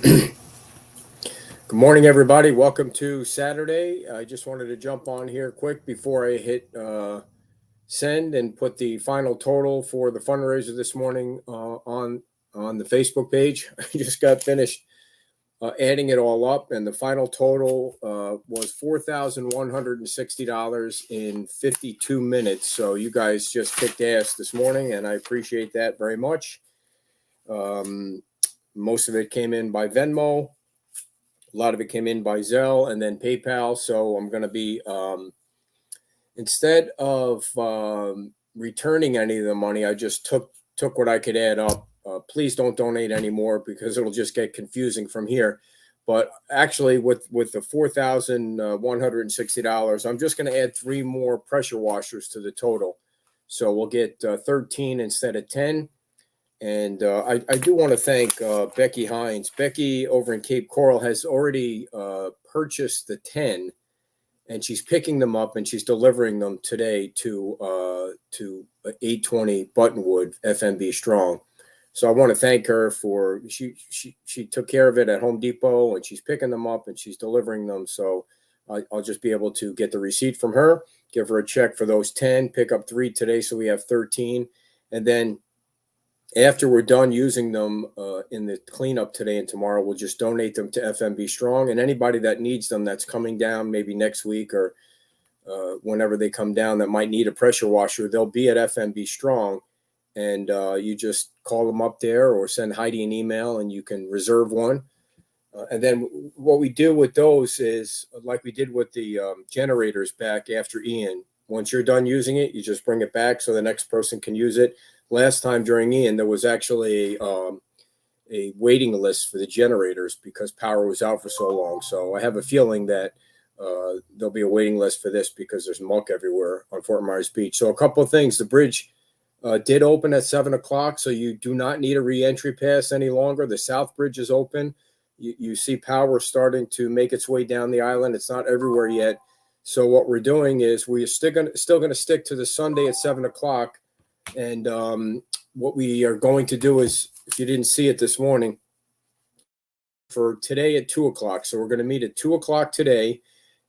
Good morning, everybody. Welcome to Saturday. I just wanted to jump on here quick before I hit send and put the final total for the fundraiser this morning on the Facebook page. I just got finished adding it all up, and the final total was $4,160 in 52 minutes. So you guys just kicked ass this morning, and I appreciate that very much. Most of it came in by Venmo. A lot of it came in by Zelle and then PayPal. So I'm going to be, instead of returning any of the money, I just took what I could add up. Please don't donate anymore because it'll just get confusing from here. But actually, with the $4,160, I'm just going to add 3 more pressure washers to the total. So we'll get 13 instead of 10. And I do want to thank Becky Hines. Becky over in Cape Coral has already purchased the 10, and she's picking them up and she's delivering them today to 820 Buttonwood FMB Strong. So I want to thank her for she took care of it at Home Depot, and she's picking them up and she's delivering them. So I'll just be able to get the receipt from her, give her a check for those 10, pick up 3 today, so we have 13, and then after we're done using them in the cleanup today and tomorrow, we'll just donate them to FMB Strong. And anybody that needs them that's coming down maybe next week or whenever they come down that might need a pressure washer, they'll be at FMB Strong. And you just call them up there or send Heidi an email and you can reserve one. And then what we do with those is like we did with the generators back after Ian. Once you're done using it, you just bring it back so the next person can use it. Last time during Ian, there was actually a waiting list for the generators because power was out for so long. So I have a feeling that there'll be a waiting list for this because there's muck everywhere on Fort Myers Beach. So a couple of things. The bridge did open at 7 o'clock, so you do not need a re-entry pass any longer. The South Bridge is open. You see power starting to make its way down the island. It's not everywhere yet. So what we're doing is we're still going to stick to the Sunday at 7 o'clock. And what we are going to do is, if you didn't see it this morning, for today at 2 o'clock. So we're going to meet at 2 o'clock today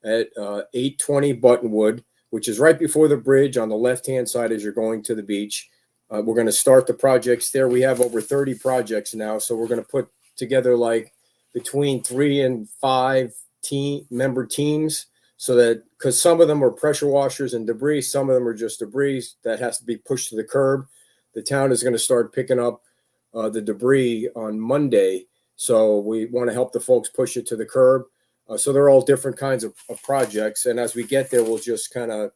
at 820 Buttonwood, which is right before the bridge on the left-hand side as you're going to the beach. We're going to start the projects there. We have over 30 projects now. So we're going to put together like between 3 and 5 member teams. So that, because some of them are pressure washers and debris, some of them are just debris that has to be pushed to the curb. The town is going to start picking up the debris on Monday. So we want to help the folks push it to the curb. So they're all different kinds of projects. And as we get there, we'll just kind of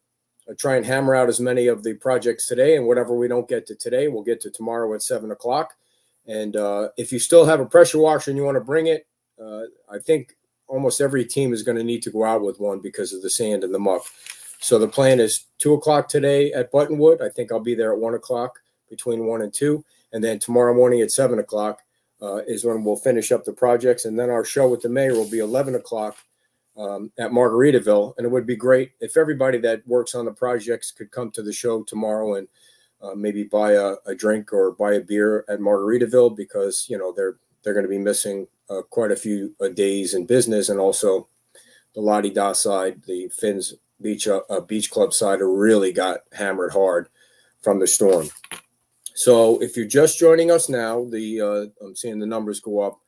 try and hammer out as many of the projects today. And whatever we don't get to today, we'll get to tomorrow at 7 o'clock. And if you still have a pressure washer and you want to bring it, I think almost every team is going to need to go out with one because of the sand and the muck. So the plan is 2 o'clock today at Buttonwood. I think I'll be there at 1 o'clock, between 1 and 2. And then tomorrow morning at 7 o'clock is when we'll finish up the projects. And then our show with the mayor will be 11 o'clock at Margaritaville. And it would be great if everybody that works on the projects could come to the show tomorrow and maybe buy a drink or buy a beer at Margaritaville, because, you know, they're going to be missing quite a few days in business. And also the La-Di-Da side, the Finn's Beach Club side, really got hammered hard from the storm. So if you're just joining us now, I'm seeing the numbers go up.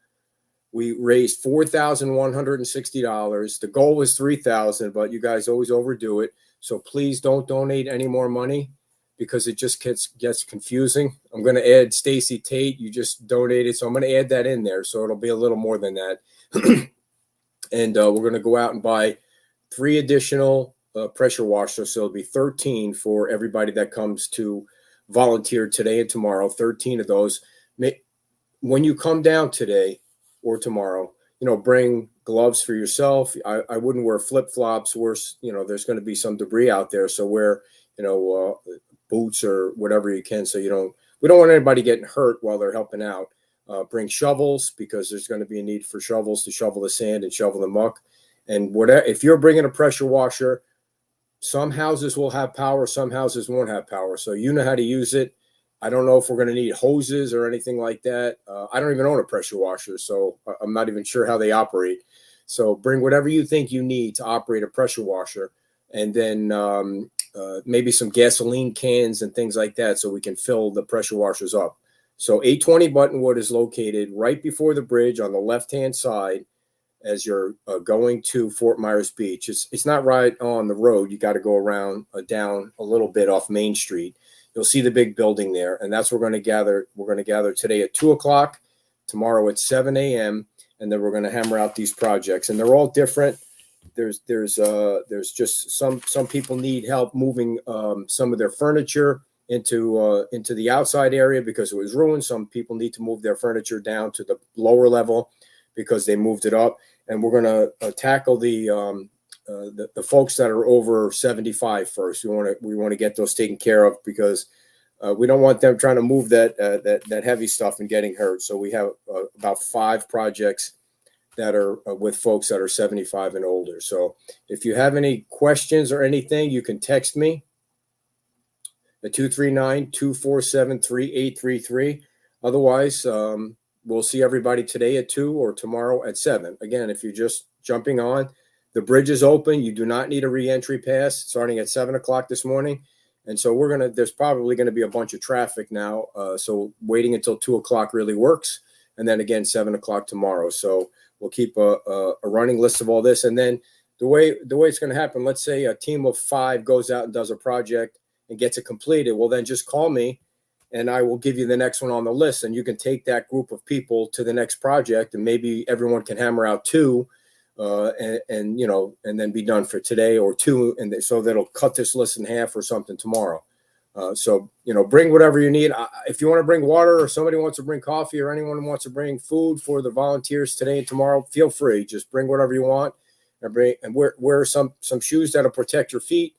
We raised $4,160. The goal was $3,000, but you guys always overdo it. So please don't donate any more money because it just gets confusing. I'm going to add Stacy Tate. You just donated, so I'm going to add that in there. So it'll be a little more than that. And we're going to go out and buy 3 additional pressure washers. So it'll be 13 for everybody that comes to volunteer today and tomorrow. 13 of those. When you come down today or tomorrow, you know, bring gloves for yourself. I wouldn't wear flip-flops. There's going to be some debris out there. So wear, boots or whatever you can, so we don't want anybody getting hurt while they're helping out. Bring shovels, because there's going to be a need for shovels to shovel the sand and shovel the muck. And whatever, if you're bringing a pressure washer, some houses will have power, some houses won't have power. So you know how to use it. I don't know if we're going to need hoses or anything like that. I don't even own a pressure washer, so I'm not even sure how they operate. So bring whatever you think you need to operate a pressure washer, and then maybe some gasoline cans and things like that, so we can fill the pressure washers up. So 820 Buttonwood is located right before the bridge on the left-hand side as you're going to Fort Myers Beach. It's not right on the road. You got to go around down a little bit off Main Street. You'll see the big building there, and that's where we're going to gather. We're going to gather today at 2:00, tomorrow at 7 a.m., and then we're going to hammer out these projects. And they're all different. There's just some people need help moving some of their furniture into the outside area because it was ruined. Some people need to move their furniture down to the lower level because they moved it up. And we're going to tackle the folks that are over 75 first. We want to get those taken care of because we don't want them trying to move that heavy stuff and getting hurt. So we have about 5 projects that are with folks that are 75 and older. So if you have any questions or anything, you can text me at 239-247-3833. Otherwise, we'll see everybody today at 2 or tomorrow at 7. Again, if you're just jumping on, the bridge is open. You do not need a re-entry pass starting at 7 o'clock this morning. And so there's probably going to be a bunch of traffic now. So waiting until 2 o'clock really works. And then again, 7 o'clock tomorrow. So we'll keep a running list of all this. And then the way it's going to happen, let's say a team of 5 goes out and does a project and gets it completed. Well, then just call me and I will give you the next one on the list. And you can take that group of people to the next project, and maybe everyone can hammer out 2 and then be done for today or 2. And so that'll cut this list in half or something tomorrow. So bring whatever you need. If you want to bring water, or somebody wants to bring coffee, or anyone wants to bring food for the volunteers today and tomorrow, feel free. Just bring whatever you want, and wear some shoes that'll protect your feet.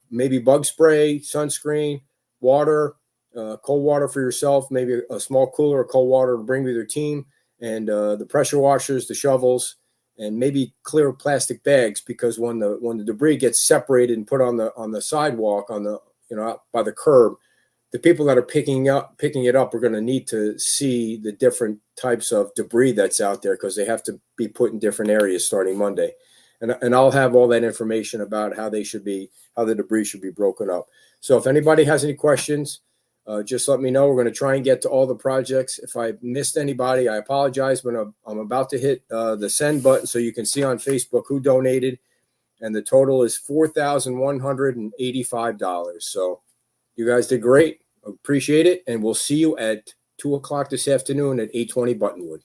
Maybe bug spray, sunscreen, water, cold water for yourself. Maybe a small cooler of cold water to bring with your team, and the pressure washers, the shovels, and maybe clear plastic bags, because when the debris gets separated and put on the sidewalk out by the curb, the people that are picking it up are going to need to see the different types of debris that's out there, because they have to be put in different areas starting Monday. And I'll have all that information about how the debris should be broken up. So if anybody has any questions, just let me know. We're going to try and get to all the projects. If I missed anybody, I apologize, but I'm about to hit the send button so you can see on Facebook who donated. And the total is $4,185. So you guys did great. Appreciate it. And we'll see you at 2 o'clock this afternoon at 820 Buttonwood.